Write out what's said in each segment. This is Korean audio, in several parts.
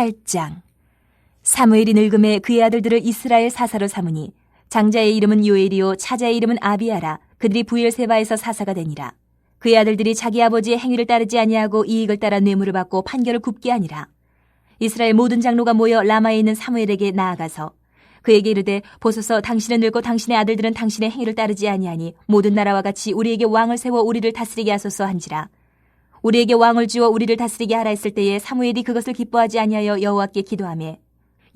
8장. 사무엘이 늙음에 그의 아들들을 이스라엘 사사로 삼으니 장자의 이름은 요엘이요 차자의 이름은 아비야라. 그들이 부엘세바에서 사사가 되니라. 그의 아들들이 자기 아버지의 행위를 따르지 아니하고 이익을 따라 뇌물을 받고 판결을 굽게 하니라. 이스라엘 모든 장로가 모여 라마에 있는 사무엘에게 나아가서 그에게 이르되, 보소서, 당신은 늙고 당신의 아들들은 당신의 행위를 따르지 아니하니 모든 나라와 같이 우리에게 왕을 세워 우리를 다스리게 하소서 한지라. 우리에게 왕을 주어 우리를 다스리게 하라 했을 때에 사무엘이 그것을 기뻐하지 아니하여 여호와께 기도하며,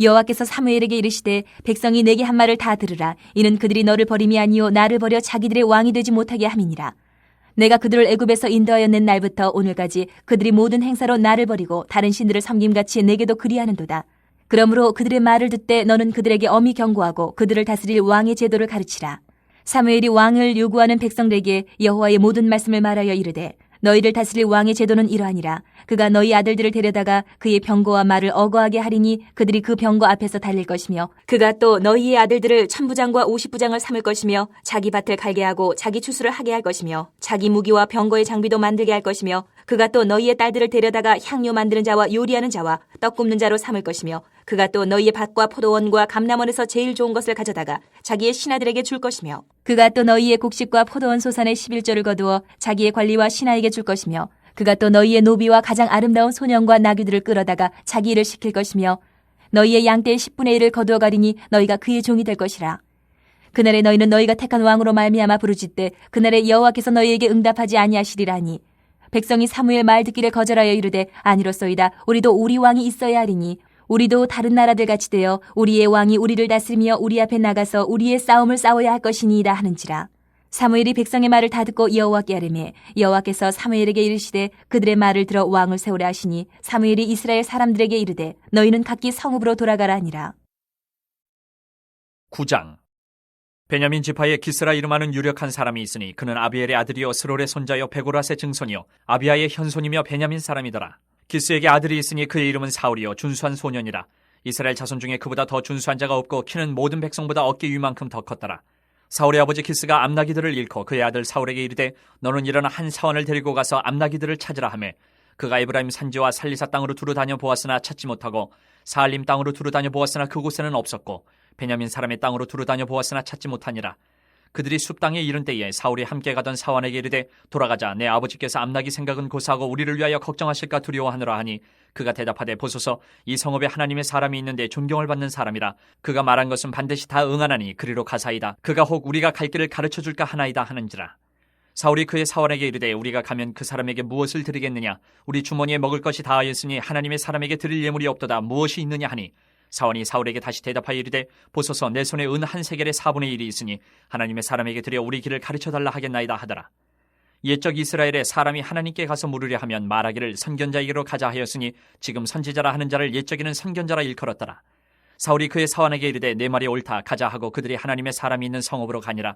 여호와께서 사무엘에게 이르시되, 백성이 내게 한 말을 다 들으라. 이는 그들이 너를 버림이 아니요 나를 버려 자기들의 왕이 되지 못하게 함이니라. 내가 그들을 애굽에서 인도하여 낸 날부터 오늘까지 그들이 모든 행사로 나를 버리고 다른 신들을 섬김같이 내게도 그리하는도다. 그러므로 그들의 말을 듣되 너는 그들에게 엄히 경고하고 그들을 다스릴 왕의 제도를 가르치라. 사무엘이 왕을 요구하는 백성들에게 여호와의 모든 말씀을 말하여 이르되, 너희를 다스릴 왕의 제도는 이러하니라. 그가 너희 아들들을 데려다가 그의 병거와 말을 어거하게 하리니 그들이 그 병거 앞에서 달릴 것이며, 그가 또 너희의 아들들을 1000부장과 50부장을 삼을 것이며, 자기 밭을 갈게 하고 자기 추수를 하게 할 것이며, 자기 무기와 병거의 장비도 만들게 할 것이며, 그가 또 너희의 딸들을 데려다가 향료 만드는 자와 요리하는 자와 떡 굽는 자로 삼을 것이며, 그가 또 너희의 밭과 포도원과 감람원에서 제일 좋은 것을 가져다가 자기의 신하들에게 줄 것이며, 그가 또 너희의 곡식과 포도원 소산의 11조를 거두어 자기의 관리와 신하에게 줄 것이며, 그가 또 너희의 노비와 가장 아름다운 소년과 나귀들을 끌어다가 자기 일을 시킬 것이며, 너희의 양떼의 10분의 1을 거두어 가리니 너희가 그의 종이 될 것이라. 그날에 너희는 너희가 택한 왕으로 말미암아 부르짖되 그날에 여호와께서 너희에게 응답하지 아니하시리라니. 백성이 사무엘 말 듣기를 거절하여 이르되, 아니로소이다. 우리도 우리 왕이 있어야 하리니 우리도 다른 나라들 같이 되어 우리의 왕이 우리를 다스리며 우리 앞에 나가서 우리의 싸움을 싸워야 할 것이니이다 하는지라. 사무엘이 백성의 말을 다 듣고 여호와께 아뢰매 여호와께서 사무엘에게 이르시되 그들의 말을 들어 왕을 세우라 하시니, 사무엘이 이스라엘 사람들에게 이르되 너희는 각기 성읍으로 돌아가라 하니라. 9장. 베냐민 지파에 기스라 이름하는 유력한 사람이 있으니 그는 아비엘의 아들이요 스롤의 손자요 베고라스의 증손이요 아비야의 현손이며 베냐민 사람이더라. 기스에게 아들이 있으니 그의 이름은 사울이요 준수한 소년이라. 이스라엘 자손 중에 그보다 더 준수한 자가 없고 키는 모든 백성보다 어깨 위만큼 더 컸더라. 사울의 아버지 기스가 암나기들을 잃고 그의 아들 사울에게 이르되, 너는 일어나 한 사원을 데리고 가서 암나기들을 찾으라 하매, 그가 에브라임 산지와 살리사 땅으로 두루 다녀 보았으나 찾지 못하고 사알림 땅으로 두루 다녀 보았으나 그곳에는 없었고 베냐민 사람의 땅으로 두루 다녀 보았으나 찾지 못하니라. 그들이 숲 땅에 이른 때에 사울이 함께 가던 사원에게 이르되, 돌아가자. 내 아버지께서 암나기 생각은 고사하고 우리를 위하여 걱정하실까 두려워하노라 하니, 그가 대답하되, 보소서, 이 성읍에 하나님의 사람이 있는데 존경을 받는 사람이라. 그가 말한 것은 반드시 다 응하나니 그리로 가사이다. 그가 혹 우리가 갈 길을 가르쳐줄까 하나이다 하는지라. 사울이 그의 사원에게 이르되, 우리가 가면 그 사람에게 무엇을 드리겠느냐? 우리 주머니에 먹을 것이 다하였으니 하나님의 사람에게 드릴 예물이 없도다. 무엇이 있느냐 하니, 사원이 사울에게 다시 대답하여 이르되, 보소서, 내 손에 은 한 세겔의 4분의 1이 있으니 하나님의 사람에게 드려 우리 길을 가르쳐달라 하겠나이다 하더라. 옛적 이스라엘에 사람이 하나님께 가서 물으려 하면 말하기를 선견자에게로 가자 하였으니 지금 선지자라 하는 자를 옛적에는 선견자라 일컬었더라. 사울이 그의 사원에게 이르되, 내 말이 옳다. 가자 하고 그들이 하나님의 사람이 있는 성읍으로 가니라.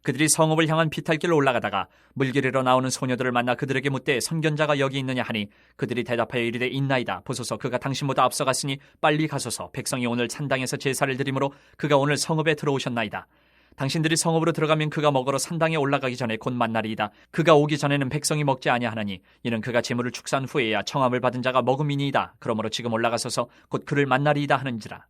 그들이 성읍을 향한 비탈길로 올라가다가 물길으로 나오는 소녀들을 만나 그들에게 묻되, 선견자가 여기 있느냐 하니, 그들이 대답하여 이르되, 있나이다. 보소서, 그가 당신보다 앞서갔으니 빨리 가소서. 백성이 오늘 산당에서 제사를 드리므로 그가 오늘 성읍에 들어오셨나이다. 당신들이 성읍으로 들어가면 그가 먹으러 산당에 올라가기 전에 곧 만나리이다. 그가 오기 전에는 백성이 먹지 아니하나니 이는 그가 제물을 축사한 후에야 청함을 받은 자가 먹음이니이다. 그러므로 지금 올라가소서 곧 그를 만나리이다 하는지라.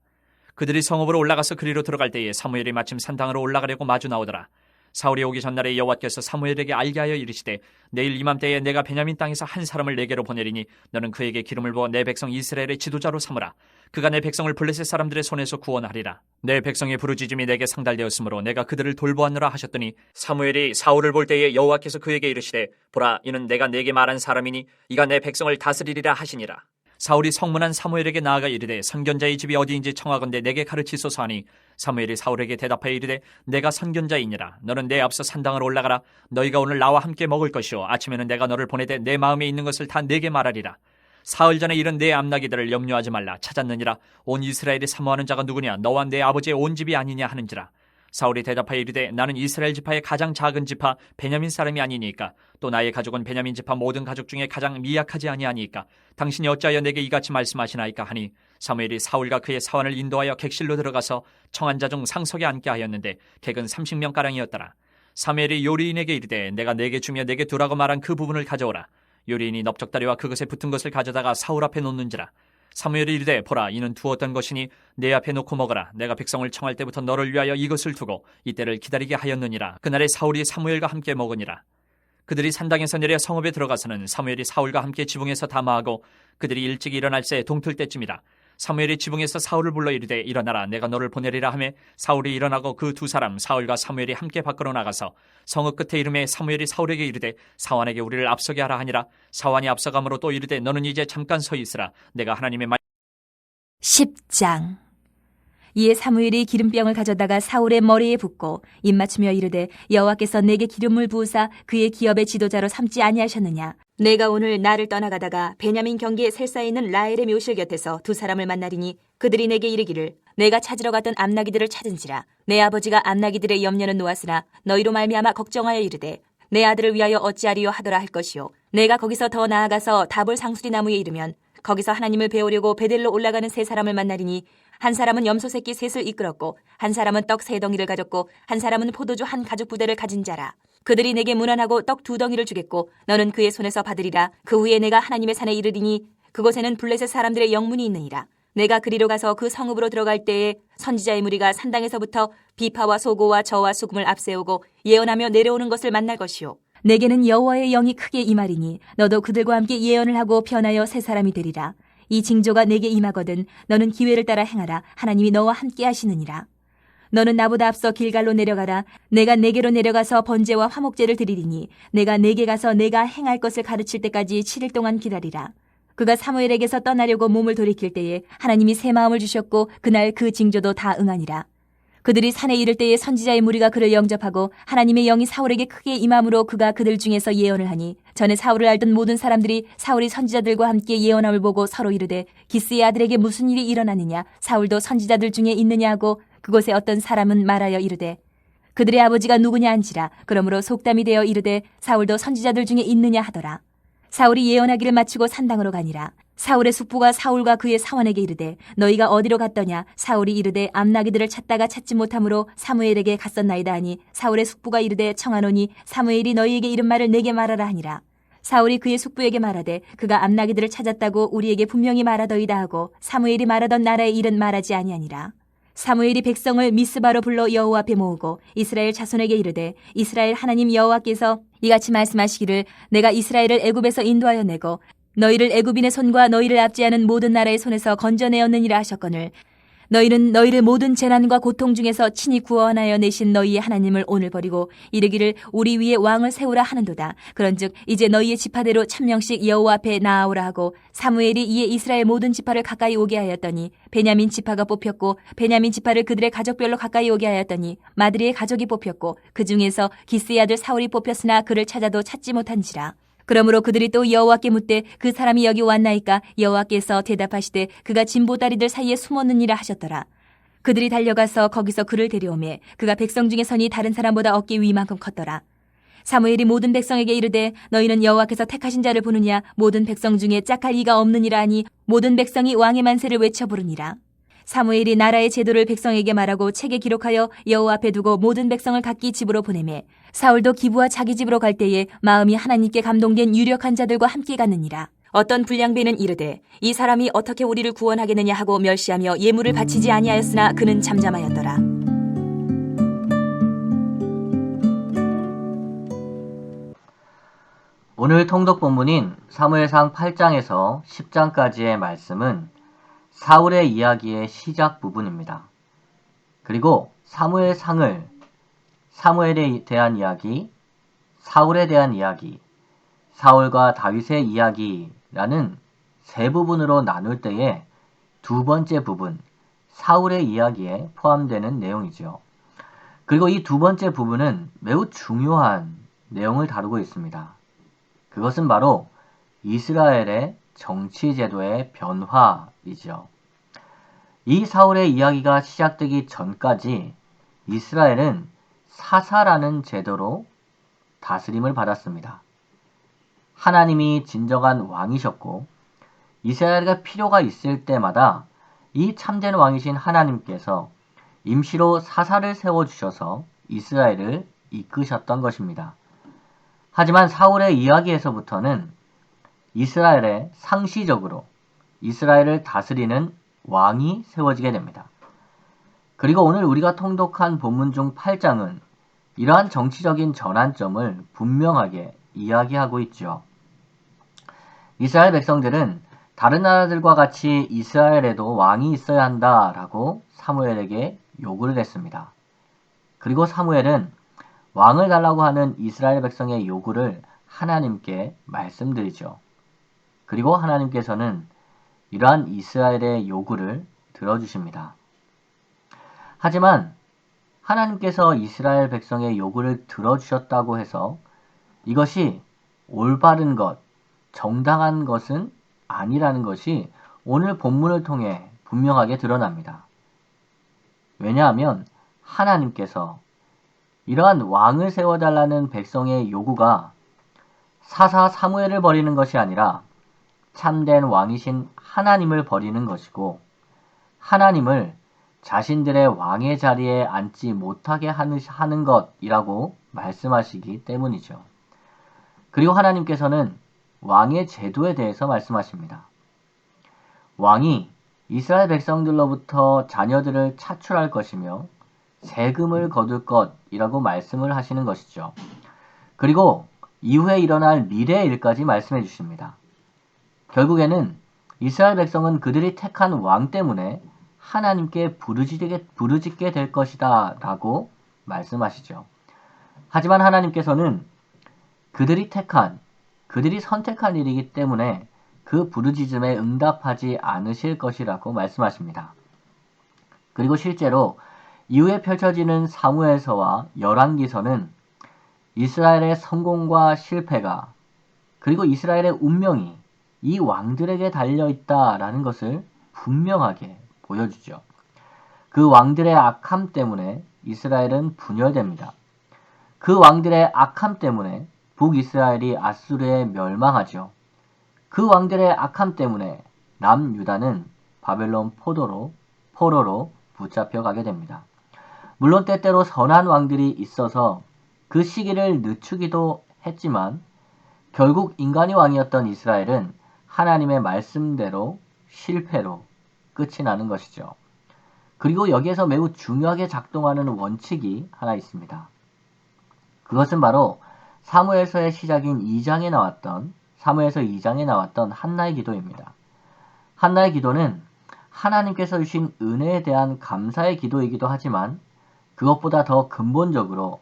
그들이 성읍으로 올라가서 그리로 들어갈 때에 사무엘이 마침 산당으로 올라가려고 마주 나오더라. 사울이 오기 전날에 여호와께서 사무엘에게 알게 하여 이르시되, 내일 이맘때에 내가 베냐민 땅에서 한 사람을 내게로 보내리니 너는 그에게 기름을 부어 내 백성 이스라엘의 지도자로 삼으라. 그가 내 백성을 블레셋 사람들의 손에서 구원하리라. 내 백성의 부르짖음이 내게 상달되었으므로 내가 그들을 돌보았노라 하셨더니, 사무엘이 사울을 볼 때에 여호와께서 그에게 이르시되, 보라, 이는 내가 네게 말한 사람이니 이가 내 백성을 다스리리라 하시니라. 사울이 성문한 사무엘에게 나아가 이르되, 선견자의 집이 어디인지 청하건대 내게 가르치소서 하니, 사무엘이 사울에게 대답하여 이르되, 내가 선견자이니라. 너는 내 앞서 산당으로 올라가라. 너희가 오늘 나와 함께 먹을 것이요 아침에는 내가 너를 보내되 내 마음에 있는 것을 다 내게 말하리라. 사흘 전에 이른 내 암나기들을 염려하지 말라. 찾았느니라. 온 이스라엘이 사모하는 자가 누구냐? 너와 내 아버지의 온 집이 아니냐 하는지라. 사울이 대답하여 이르되, 나는 이스라엘 지파의 가장 작은 지파 베냐민 사람이 아니니까. 또 나의 가족은 베냐민 지파 모든 가족 중에 가장 미약하지 아니하니까. 당신이 어찌하여 내게 이같이 말씀하시나이까 하니, 사무엘이 사울과 그의 사원을 인도하여 객실로 들어가서 청한 자 중 상석에 앉게 하였는데 객은 30명가량이었더라. 사무엘이 요리인에게 이르되, 내가 내게 주며 내게 두라고 말한 그 부분을 가져오라. 요리인이 넓적다리와 그것에 붙은 것을 가져다가 사울 앞에 놓는지라. 사무엘이 이르되 보라 이는 두었던 것이니 내 앞에 놓고 먹어라. 내가 백성을 청할 때부터 너를 위하여 이것을 두고 이때를 기다리게 하였느니라. 그날에 사울이 사무엘과 함께 먹으니라. 그들이 산당에서 내려 성읍에 들어가서는 사무엘이 사울과 함께 지붕에서 담화하고 그들이 일찍 일어날 새 동틀 때쯤이라. 사무엘이 지붕에서 사울을 불러 이르되 일어나라 내가 너를 보내리라 하매 사울이 일어나고 그 두 사람 사울과 사무엘이 함께 밖으로 나가서 성읍 끝에 이름에 사무엘이 사울에게 이르되 사환에게 우리를 앞서게 하라 하니라. 사환이 앞서감으로 또 이르되 너는 이제 잠깐 서 있으라. 내가 하나님의 말 10장. 이에 사무엘이 기름병을 가져다가 사울의 머리에 붓고 입맞추며 이르되 여호와께서 내게 기름을 부으사 그의 기업의 지도자로 삼지 아니하셨느냐. 내가 오늘 나를 떠나가다가 베냐민 경계에 셀사에 있는 라헬의 묘실 곁에서 두 사람을 만나리니 그들이 내게 이르기를 내가 찾으러 갔던 암나기들을 찾은지라. 내 아버지가 암나기들의 염려는 놓았으나 너희로 말미암아 걱정하여 이르되 내 아들을 위하여 어찌하리요 하더라 할 것이요. 내가 거기서 더 나아가서 다볼 상수리 나무에 이르면 거기서 하나님을 배우려고 베델로 올라가는 세 사람을 만나리니 한 사람은 염소 새끼 셋을 이끌었고 한 사람은 떡 세 덩이를 가졌고 한 사람은 포도주 한 가죽 부대를 가진 자라. 그들이 내게 문안하고 떡 두 덩이를 주겠고 너는 그의 손에서 받으리라. 그 후에 내가 하나님의 산에 이르리니 그곳에는 블레셋 사람들의 영문이 있느니라. 내가 그리로 가서 그 성읍으로 들어갈 때에 선지자의 무리가 산당에서부터 비파와 소고와 저와 수금을 앞세우고 예언하며 내려오는 것을 만날 것이요. 내게는 여호와의 영이 크게 임하리니 너도 그들과 함께 예언을 하고 변하여 새 사람이 되리라. 이 징조가 내게 임하거든 너는 기회를 따라 행하라. 하나님이 너와 함께 하시느니라. 너는 나보다 앞서 길갈로 내려가라. 내가 내게로 내려가서 번제와 화목제를 드리리니 내가 내게 가서 내가 행할 것을 가르칠 때까지 7일 동안 기다리라. 그가 사무엘에게서 떠나려고 몸을 돌이킬 때에 하나님이 새 마음을 주셨고 그날 그 징조도 다 응하니라. 그들이 산에 이를 때에 선지자의 무리가 그를 영접하고 하나님의 영이 사울에게 크게 임함으로 그가 그들 중에서 예언을 하니 전에 사울을 알던 모든 사람들이 사울이 선지자들과 함께 예언함을 보고 서로 이르되 기스의 아들에게 무슨 일이 일어나느냐. 사울도 선지자들 중에 있느냐 하고 그곳에 어떤 사람은 말하여 이르되 그들의 아버지가 누구냐 한지라. 그러므로 속담이 되어 이르되 사울도 선지자들 중에 있느냐 하더라. 사울이 예언하기를 마치고 산당으로 가니라. 사울의 숙부가 사울과 그의 사원에게 이르되 너희가 어디로 갔더냐. 사울이 이르되 암나기들을 찾다가 찾지 못함으로 사무엘에게 갔었나이다 하니 사울의 숙부가 이르되 청하노니 사무엘이 너희에게 이른 말을 내게 말하라 하니라. 사울이 그의 숙부에게 말하되 그가 암나기들을 찾았다고 우리에게 분명히 말하더이다 하고 사무엘이 말하던 나라의 일은 말하지 아니하니라. 사무엘이 백성을 미스바로 불러 여호와 앞에 모으고 이스라엘 자손에게 이르되 이스라엘 하나님 여호와께서 이같이 말씀하시기를 내가 이스라엘을 애굽에서 인도하여 내고 너희를 애굽인의 손과 너희를 압제하는 모든 나라의 손에서 건져내었느니라 하셨거늘 너희는 너희를 모든 재난과 고통 중에서 친히 구원하여 내신 너희의 하나님을 오늘 버리고 이르기를 우리 위에 왕을 세우라 하는도다. 그런즉 이제 너희의 지파대로 1000명씩 여호와 앞에 나아오라 하고 사무엘이 이에 이스라엘 모든 지파를 가까이 오게 하였더니 베냐민 지파가 뽑혔고 베냐민 지파를 그들의 가족별로 가까이 오게 하였더니 마드리의 가족이 뽑혔고 그 중에서 기스의 아들 사울이 뽑혔으나 그를 찾아도 찾지 못한지라. 그러므로 그들이 또 여호와께 묻되 그 사람이 여기 왔나이까. 여호와께서 대답하시되 그가 진보다리들 사이에 숨었느니라 하셨더라. 그들이 달려가서 거기서 그를 데려오매 그가 백성 중에 선이 다른 사람보다 어깨 위만큼 컸더라. 사무엘이 모든 백성에게 이르되 너희는 여호와께서 택하신 자를 보느냐. 모든 백성 중에 짝할 이가 없느니라 하니 모든 백성이 왕의 만세를 외쳐 부르니라. 사무엘이 나라의 제도를 백성에게 말하고 책에 기록하여 여호와 앞에 두고 모든 백성을 각기 집으로 보내매 사울도 기브와 자기 집으로 갈 때에 마음이 하나님께 감동된 유력한 자들과 함께 갔느니라. 어떤 불량배는 이르되 이 사람이 어떻게 우리를 구원하겠느냐 하고 멸시하며 예물을 바치지 아니하였으나 그는 잠잠하였더라. 오늘 통독 본문인 사무엘상 8장에서 10장까지의 말씀은 사울의 이야기의 시작 부분입니다. 그리고 사무엘상을 사무엘에 대한 이야기, 사울에 대한 이야기, 사울과 다윗의 이야기라는 세 부분으로 나눌 때에 두 번째 부분, 사울의 이야기에 포함되는 내용이죠. 그리고 이 두 번째 부분은 매우 중요한 내용을 다루고 있습니다. 그것은 바로 이스라엘의 정치제도의 변화이죠. 이 사울의 이야기가 시작되기 전까지 이스라엘은 사사라는 제도로 다스림을 받았습니다. 하나님이 진정한 왕이셨고 이스라엘가 필요가 있을 때마다 이 참된 왕이신 하나님께서 임시로 사사를 세워주셔서 이스라엘을 이끄셨던 것입니다. 하지만 사울의 이야기에서부터는 이스라엘에 상시적으로 이스라엘을 다스리는 왕이 세워지게 됩니다. 그리고 오늘 우리가 통독한 본문 중 8장은 이러한 정치적인 전환점을 분명하게 이야기하고 있죠. 이스라엘 백성들은 다른 나라들과 같이 이스라엘에도 왕이 있어야 한다라고 사무엘에게 요구를 했습니다. 그리고 사무엘은 왕을 달라고 하는 이스라엘 백성의 요구를 하나님께 말씀드리죠. 그리고 하나님께서는 이러한 이스라엘의 요구를 들어주십니다. 하지만 하나님께서 이스라엘 백성의 요구를 들어주셨다고 해서 이것이 올바른 것, 정당한 것은 아니라는 것이 오늘 본문을 통해 분명하게 드러납니다. 왜냐하면 하나님께서 이러한 왕을 세워달라는 백성의 요구가 사사 사무엘을 버리는 것이 아니라 참된 왕이신 하나님을 버리는 것이고 하나님을 자신들의 왕의 자리에 앉지 못하게 하는 것이라고 말씀하시기 때문이죠. 그리고 하나님께서는 왕의 제도에 대해서 말씀하십니다. 왕이 이스라엘 백성들로부터 자녀들을 차출할 것이며 세금을 거둘 것이라고 말씀을 하시는 것이죠. 그리고 이후에 일어날 미래의 일까지 말씀해 주십니다. 결국에는 이스라엘 백성은 그들이 택한 왕 때문에 하나님께 부르짖게 될 것이다 라고 말씀하시죠. 하지만 하나님께서는 그들이 선택한 일이기 때문에 그 부르짖음에 응답하지 않으실 것이라고 말씀하십니다. 그리고 실제로 이후에 펼쳐지는 사무엘서와 열왕기서는 이스라엘의 성공과 실패가 그리고 이스라엘의 운명이 이 왕들에게 달려있다라는 것을 분명하게 보여주죠. 그 왕들의 악함 때문에 이스라엘은 분열됩니다. 그 왕들의 악함 때문에 북이스라엘이 아수르에 멸망하죠. 그 왕들의 악함 때문에 남유다는 바벨론 포로로 붙잡혀가게 됩니다. 물론 때때로 선한 왕들이 있어서 그 시기를 늦추기도 했지만 결국 인간이 왕이었던 이스라엘은 하나님의 말씀대로 실패로 끝이 나는 것이죠. 그리고 여기에서 매우 중요하게 작동하는 원칙이 하나 있습니다. 그것은 바로 사무엘서의 시작인 2장에 사무엘서 2장에 나왔던 한나의 기도입니다. 한나의 기도는 하나님께서 주신 은혜에 대한 감사의 기도이기도 하지만 그것보다 더 근본적으로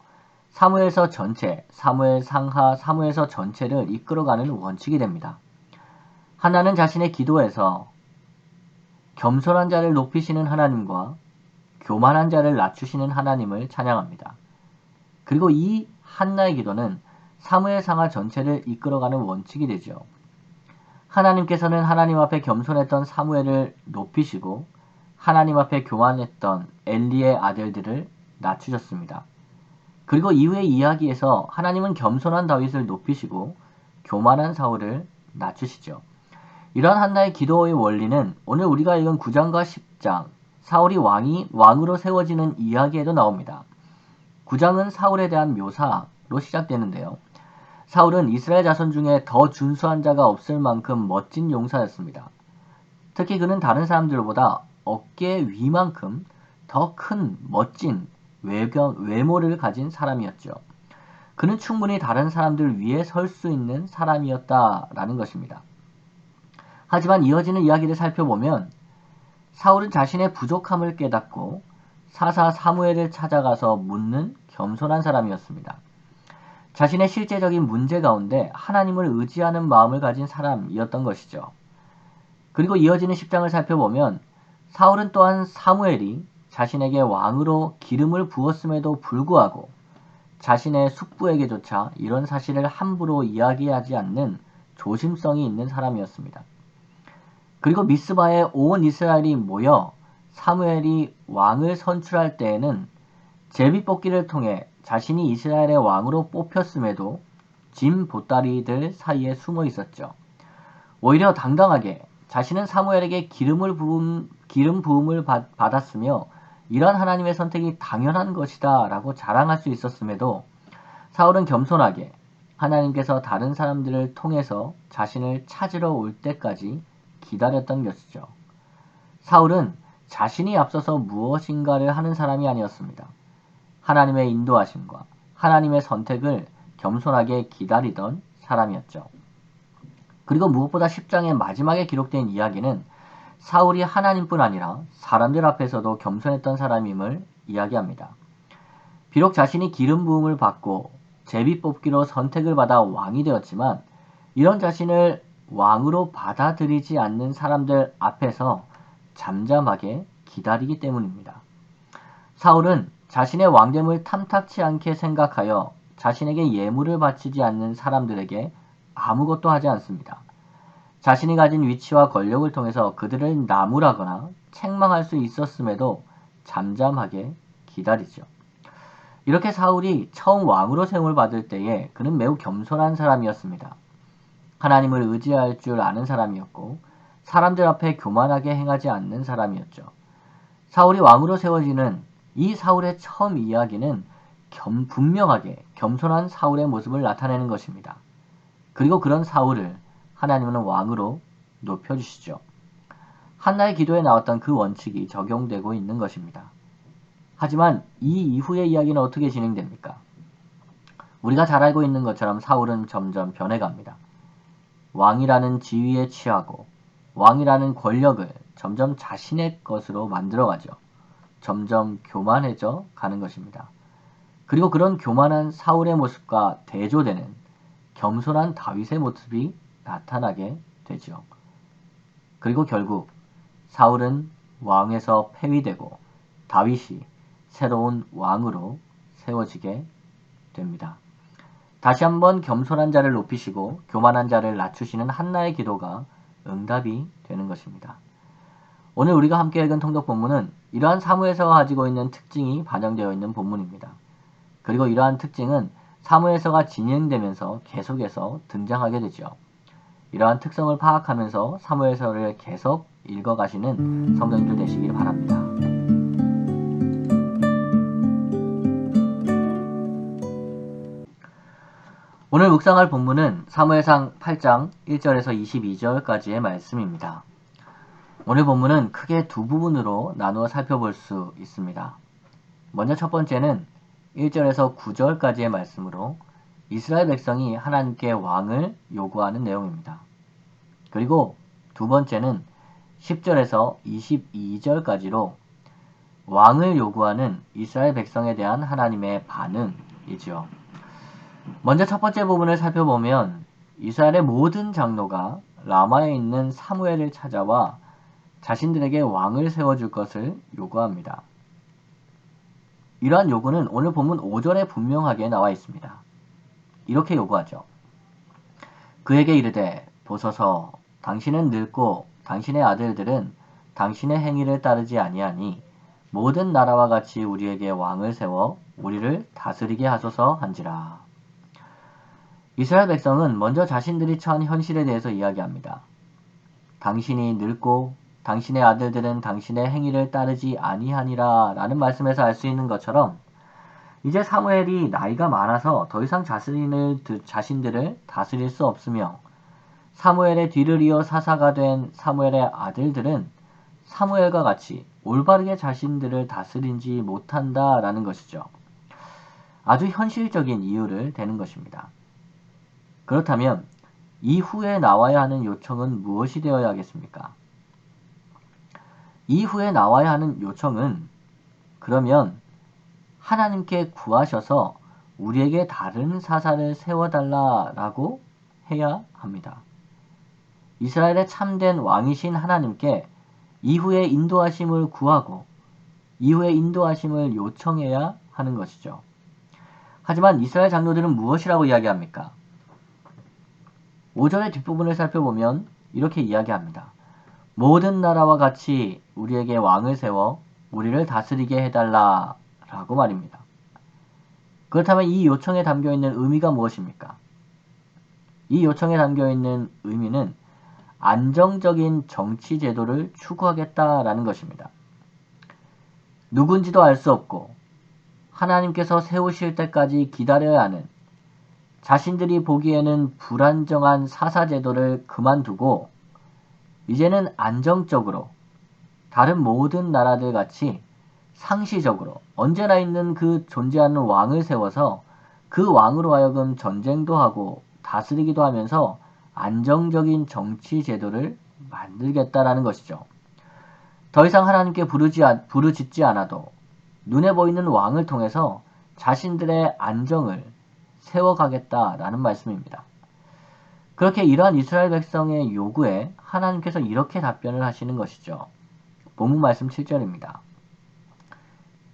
사무엘서 전체, 사무엘 상하, 사무엘서 전체를 이끌어가는 원칙이 됩니다. 한나는 자신의 기도에서 겸손한 자를 높이시는 하나님과 교만한 자를 낮추시는 하나님을 찬양합니다. 그리고 이 한나의 기도는 사무엘 상하 전체를 이끌어가는 원칙이 되죠. 하나님께서는 하나님 앞에 겸손했던 사무엘을 높이시고 하나님 앞에 교만했던 엘리의 아들들을 낮추셨습니다. 그리고 이후의 이야기에서 하나님은 겸손한 다윗을 높이시고 교만한 사울을 낮추시죠. 이러한 한나의 기도의 원리는 오늘 우리가 읽은 9장과 10장 사울이 왕으로 세워지는 이야기에도 나옵니다. 9장은 사울에 대한 묘사로 시작되는데요. 사울은 이스라엘 자손 중에 더 준수한 자가 없을 만큼 멋진 용사였습니다. 특히 그는 다른 사람들보다 어깨 위만큼 더 큰 멋진 외모를 가진 사람이었죠. 그는 충분히 다른 사람들 위에 설 수 있는 사람이었다라는 것입니다. 하지만 이어지는 이야기를 살펴보면 사울은 자신의 부족함을 깨닫고 사사 사무엘을 찾아가서 묻는 겸손한 사람이었습니다. 자신의 실제적인 문제 가운데 하나님을 의지하는 마음을 가진 사람이었던 것이죠. 그리고 이어지는 10장을 살펴보면 사울은 또한 사무엘이 자신에게 왕으로 기름을 부었음에도 불구하고 자신의 숙부에게조차 이런 사실을 함부로 이야기하지 않는 조심성이 있는 사람이었습니다. 그리고 미스바에 온 이스라엘이 모여 사무엘이 왕을 선출할 때에는 제비뽑기를 통해 자신이 이스라엘의 왕으로 뽑혔음에도 짐 보따리들 사이에 숨어 있었죠. 오히려 당당하게 자신은 사무엘에게 기름 부음을 받았으며 이런 하나님의 선택이 당연한 것이다 라고 자랑할 수 있었음에도 사울은 겸손하게 하나님께서 다른 사람들을 통해서 자신을 찾으러 올 때까지 기다렸던 것이죠. 사울은 자신이 앞서서 무엇인가를 하는 사람이 아니었습니다. 하나님의 인도하심과 하나님의 선택을 겸손하게 기다리던 사람이었죠. 그리고 무엇보다 10장의 마지막에 기록된 이야기는 사울이 하나님뿐 아니라 사람들 앞에서도 겸손했던 사람임을 이야기합니다. 비록 자신이 기름 부음을 받고 제비 뽑기로 선택을 받아 왕이 되었지만 이런 자신을 왕으로 받아들이지 않는 사람들 앞에서 잠잠하게 기다리기 때문입니다. 사울은 자신의 왕됨을 탐탁치 않게 생각하여 자신에게 예물을 바치지 않는 사람들에게 아무것도 하지 않습니다. 자신이 가진 위치와 권력을 통해서 그들을 나무라거나 책망할 수 있었음에도 잠잠하게 기다리죠. 이렇게 사울이 처음 왕으로 세움을 받을 때에 그는 매우 겸손한 사람이었습니다. 하나님을 의지할 줄 아는 사람이었고 사람들 앞에 교만하게 행하지 않는 사람이었죠. 사울이 왕으로 세워지는 이 사울의 처음 이야기는 분명하게 겸손한 사울의 모습을 나타내는 것입니다. 그리고 그런 사울을 하나님은 왕으로 높여주시죠. 한나의 기도에 나왔던 그 원칙이 적용되고 있는 것입니다. 하지만 이 이후의 이야기는 어떻게 진행됩니까? 우리가 잘 알고 있는 것처럼 사울은 점점 변해갑니다. 왕이라는 지위에 취하고 왕이라는 권력을 점점 자신의 것으로 만들어가죠. 점점 교만해져 가는 것입니다. 그리고 그런 교만한 사울의 모습과 대조되는 겸손한 다윗의 모습이 나타나게 되죠. 그리고 결국 사울은 왕에서 폐위되고 다윗이 새로운 왕으로 세워지게 됩니다. 다시 한번 겸손한 자를 높이시고 교만한 자를 낮추시는 한나의 기도가 응답이 되는 것입니다. 오늘 우리가 함께 읽은 통독 본문은 이러한 사무엘서가 가지고 있는 특징이 반영되어 있는 본문입니다. 그리고 이러한 특징은 사무엘서가 진행되면서 계속해서 등장하게 되죠. 이러한 특성을 파악하면서 사무엘서를 계속 읽어가시는 성도님들 되시길 바랍니다. 오늘 묵상할 본문은 사무엘상 8장 1절에서 22절까지의 말씀입니다. 오늘 본문은 크게 두 부분으로 나누어 살펴볼 수 있습니다. 먼저 첫 번째는 1절에서 9절까지의 말씀으로 이스라엘 백성이 하나님께 왕을 요구하는 내용입니다. 그리고 두 번째는 10절에서 22절까지로 왕을 요구하는 이스라엘 백성에 대한 하나님의 반응이죠. 먼저 첫 번째 부분을 살펴보면 이스라엘의 모든 장로가 라마에 있는 사무엘을 찾아와 자신들에게 왕을 세워줄 것을 요구합니다. 이러한 요구는 오늘 본문 5절에 분명하게 나와 있습니다. 이렇게 요구하죠. 그에게 이르되 보소서 당신은 늙고 당신의 아들들은 당신의 행위를 따르지 아니하니 모든 나라와 같이 우리에게 왕을 세워 우리를 다스리게 하소서 한지라. 이스라엘 백성은 먼저 자신들이 처한 현실에 대해서 이야기합니다. 당신이 늙고 당신의 아들들은 당신의 행위를 따르지 아니하니라 라는 말씀에서 알 수 있는 것처럼 이제 사무엘이 나이가 많아서 더 이상 자신들을 다스릴 수 없으며 사무엘의 뒤를 이어 사사가 된 사무엘의 아들들은 사무엘과 같이 올바르게 자신들을 다스리지 못한다라는 것이죠. 아주 현실적인 이유를 대는 것입니다. 그렇다면 이후에 나와야 하는 요청은 무엇이 되어야 하겠습니까? 이후에 나와야 하는 요청은 그러면 하나님께 구하셔서 우리에게 다른 사사를 세워달라라고 해야 합니다. 이스라엘의 참된 왕이신 하나님께 이후에 인도하심을 구하고 이후에 인도하심을 요청해야 하는 것이죠. 하지만 이스라엘 장로들은 무엇이라고 이야기합니까? 5절의 뒷부분을 살펴보면 이렇게 이야기합니다. 모든 나라와 같이 우리에게 왕을 세워 우리를 다스리게 해달라 라고 말입니다. 그렇다면 이 요청에 담겨있는 의미가 무엇입니까? 이 요청에 담겨있는 의미는 안정적인 정치 제도를 추구하겠다라는 것입니다. 누군지도 알 수 없고 하나님께서 세우실 때까지 기다려야 하는 자신들이 보기에는 불안정한 사사 제도를 그만두고 이제는 안정적으로 다른 모든 나라들 같이 상시적으로 언제나 있는 그 존재하는 왕을 세워서 그 왕으로 하여금 전쟁도 하고 다스리기도 하면서 안정적인 정치 제도를 만들겠다라는 것이죠. 더 이상 하나님께 부르짖지 않아도 눈에 보이는 왕을 통해서 자신들의 안정을 세워가겠다라는 말씀입니다. 그렇게 이러한 이스라엘 백성의 요구에 하나님께서 이렇게 답변을 하시는 것이죠. 본문 말씀 7절입니다.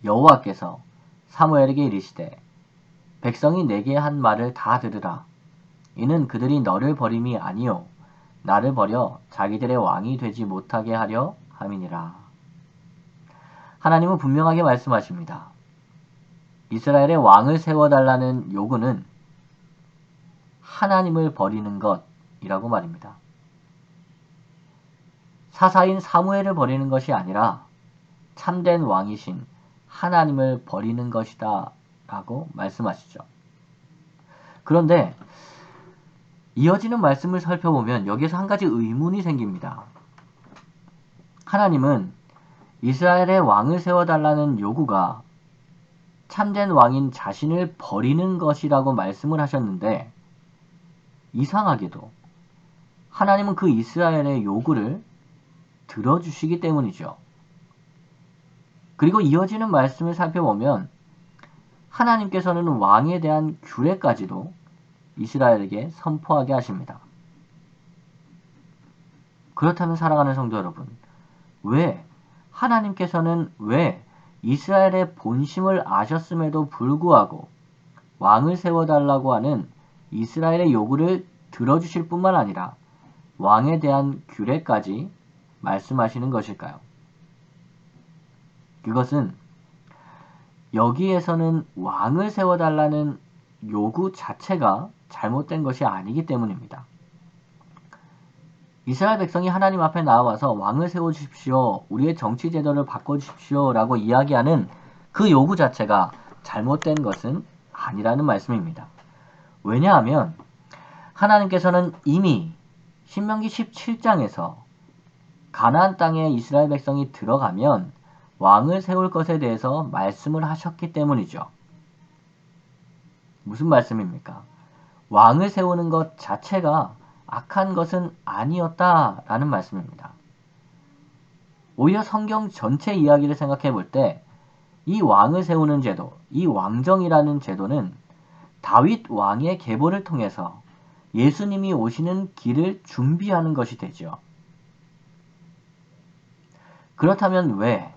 여호와께서 사무엘에게 이르시되 백성이 내게 한 말을 다 들으라. 이는 그들이 너를 버림이 아니요 나를 버려 자기들의 왕이 되지 못하게 하려 함이니라. 하나님은 분명하게 말씀하십니다. 이스라엘의 왕을 세워달라는 요구는 하나님을 버리는 것이라고 말입니다. 사사인 사무엘을 버리는 것이 아니라 참된 왕이신 하나님을 버리는 것이다 라고 말씀하시죠. 그런데 이어지는 말씀을 살펴보면 여기에서 한 가지 의문이 생깁니다. 하나님은 이스라엘의 왕을 세워달라는 요구가 참된 왕인 자신을 버리는 것이라고 말씀을 하셨는데 이상하게도 하나님은 그 이스라엘의 요구를 들어주시기 때문이죠. 그리고 이어지는 말씀을 살펴보면 하나님께서는 왕에 대한 규례까지도 이스라엘에게 선포하게 하십니다. 그렇다면 사랑하는 성도 여러분, 하나님께서는 왜 이스라엘의 본심을 아셨음에도 불구하고 왕을 세워달라고 하는 이스라엘의 요구를 들어주실 뿐만 아니라 왕에 대한 규례까지 말씀하시는 것일까요? 그것은 여기에서는 왕을 세워달라는 요구 자체가 잘못된 것이 아니기 때문입니다. 이스라엘 백성이 하나님 앞에 나와서 왕을 세워주십시오, 우리의 정치 제도를 바꿔주십시오 라고 이야기하는 그 요구 자체가 잘못된 것은 아니라는 말씀입니다. 왜냐하면 하나님께서는 이미 신명기 17장에서 가나안 땅에 이스라엘 백성이 들어가면 왕을 세울 것에 대해서 말씀을 하셨기 때문이죠. 무슨 말씀입니까? 왕을 세우는 것 자체가 악한 것은 아니었다라는 말씀입니다. 오히려 성경 전체 이야기를 생각해 볼 때 이 왕을 세우는 제도, 이 왕정이라는 제도는 다윗 왕의 계보를 통해서 예수님이 오시는 길을 준비하는 것이 되죠. 그렇다면 왜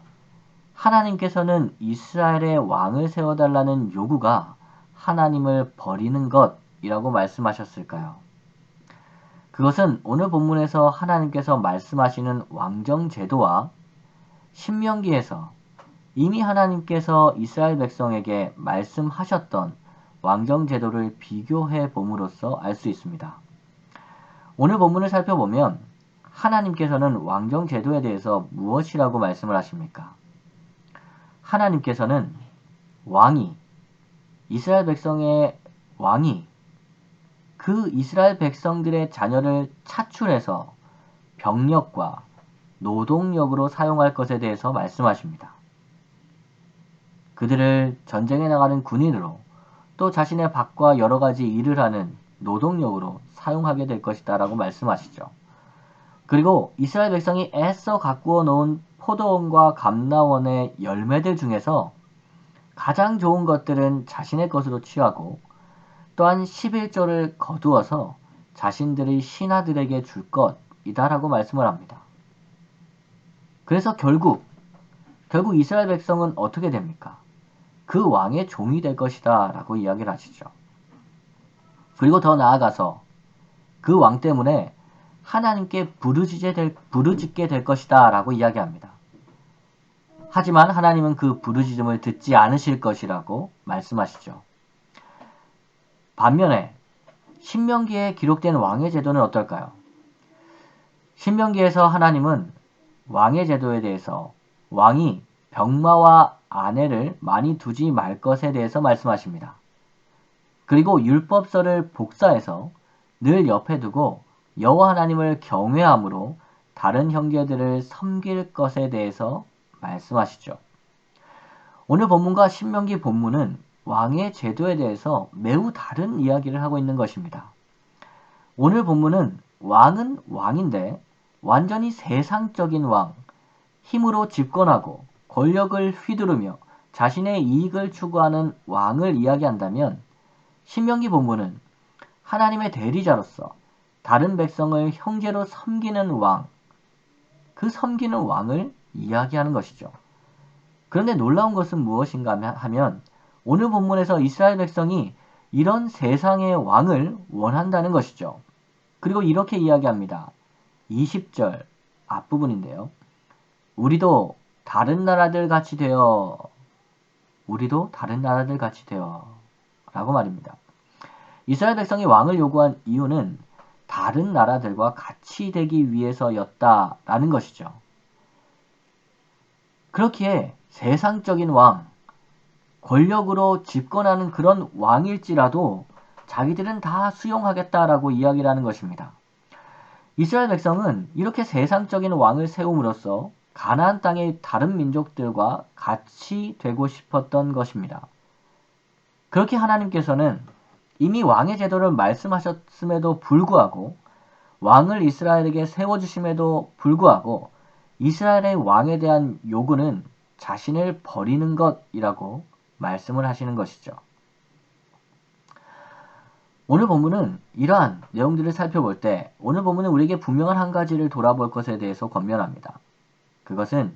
하나님께서는 이스라엘의 왕을 세워달라는 요구가 하나님을 버리는 것이라고 말씀하셨을까요? 그것은 오늘 본문에서 하나님께서 말씀하시는 왕정 제도와 신명기에서 이미 하나님께서 이스라엘 백성에게 말씀하셨던 왕정 제도를 비교해 봄으로써 알 수 있습니다. 오늘 본문을 살펴보면 하나님께서는 왕정 제도에 대해서 무엇이라고 말씀을 하십니까? 하나님께서는 이스라엘 백성의 왕이 그 이스라엘 백성들의 자녀를 차출해서 병력과 노동력으로 사용할 것에 대해서 말씀하십니다. 그들을 전쟁에 나가는 군인으로 또 자신의 밭과 여러 가지 일을 하는 노동력으로 사용하게 될 것이다 라고 말씀하시죠. 그리고 이스라엘 백성이 애써 가꾸어 놓은 포도원과 감나원의 열매들 중에서 가장 좋은 것들은 자신의 것으로 취하고 또한 11조를 거두어서 자신들의 신하들에게 줄 것이다 라고 말씀을 합니다. 그래서 결국 이스라엘 백성은 어떻게 됩니까? 그 왕의 종이 될 것이다 라고 이야기를 하시죠. 그리고 더 나아가서 그 왕 때문에 하나님께 부르짖게 될 것이다 라고 이야기합니다. 하지만 하나님은 그 부르짖음을 듣지 않으실 것이라고 말씀하시죠. 반면에 신명기에 기록된 왕의 제도는 어떨까요? 신명기에서 하나님은 왕의 제도에 대해서 왕이 병마와 아내를 많이 두지 말 것에 대해서 말씀하십니다. 그리고 율법서를 복사해서 늘 옆에 두고 여호와 하나님을 경외함으로 다른 형제들을 섬길 것에 대해서 말씀하시죠. 오늘 본문과 신명기 본문은 왕의 제도에 대해서 매우 다른 이야기를 하고 있는 것입니다. 오늘 본문은 왕은 왕인데 완전히 세상적인 왕, 힘으로 집권하고 권력을 휘두르며 자신의 이익을 추구하는 왕을 이야기한다면 신명기 본문은 하나님의 대리자로서 다른 백성을 형제로 섬기는 왕, 그 섬기는 왕을 이야기하는 것이죠. 그런데 놀라운 것은 무엇인가 하면 오늘 본문에서 이스라엘 백성이 이런 세상의 왕을 원한다는 것이죠. 그리고 이렇게 이야기합니다. 20절 앞부분인데요. 우리도 다른 나라들 같이 되어 라고 말입니다. 이스라엘 백성이 왕을 요구한 이유는 다른 나라들과 같이 되기 위해서였다라는 것이죠. 그렇기에 세상적인 왕, 권력으로 집권하는 그런 왕일지라도 자기들은 다 수용하겠다라고 이야기를 하는 것입니다. 이스라엘 백성은 이렇게 세상적인 왕을 세움으로써 가나안 땅의 다른 민족들과 같이 되고 싶었던 것입니다. 그렇게 하나님께서는 이미 왕의 제도를 말씀하셨음에도 불구하고 왕을 이스라엘에게 세워주심에도 불구하고 이스라엘의 왕에 대한 요구는 자신을 버리는 것이라고 말씀을 하시는 것이죠. 오늘 본문은 이러한 내용들을 살펴볼 때 오늘 본문은 우리에게 분명한 한 가지를 돌아볼 것에 대해서 권면합니다. 그것은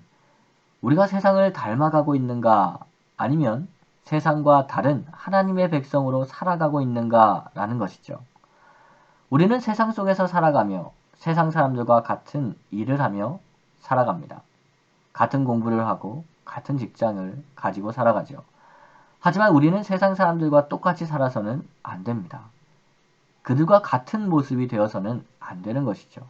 우리가 세상을 닮아가고 있는가 아니면 세상과 다른 하나님의 백성으로 살아가고 있는가라는 것이죠. 우리는 세상 속에서 살아가며 세상 사람들과 같은 일을 하며 살아갑니다. 같은 공부를 하고 같은 직장을 가지고 살아가죠. 하지만 우리는 세상 사람들과 똑같이 살아서는 안 됩니다. 그들과 같은 모습이 되어서는 안 되는 것이죠.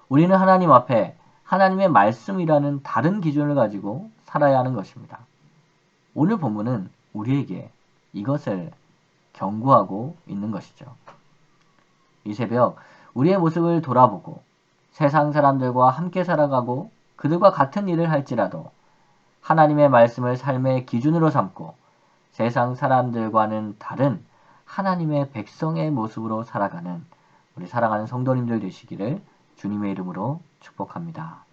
우리는 하나님 앞에 하나님의 말씀이라는 다른 기준을 가지고 살아야 하는 것입니다. 오늘 본문은 우리에게 이것을 경고하고 있는 것이죠. 이 새벽 우리의 모습을 돌아보고 세상 사람들과 함께 살아가고 그들과 같은 일을 할지라도 하나님의 말씀을 삶의 기준으로 삼고 세상 사람들과는 다른 하나님의 백성의 모습으로 살아가는 우리 사랑하는 성도님들 되시기를 주님의 이름으로 축복합니다.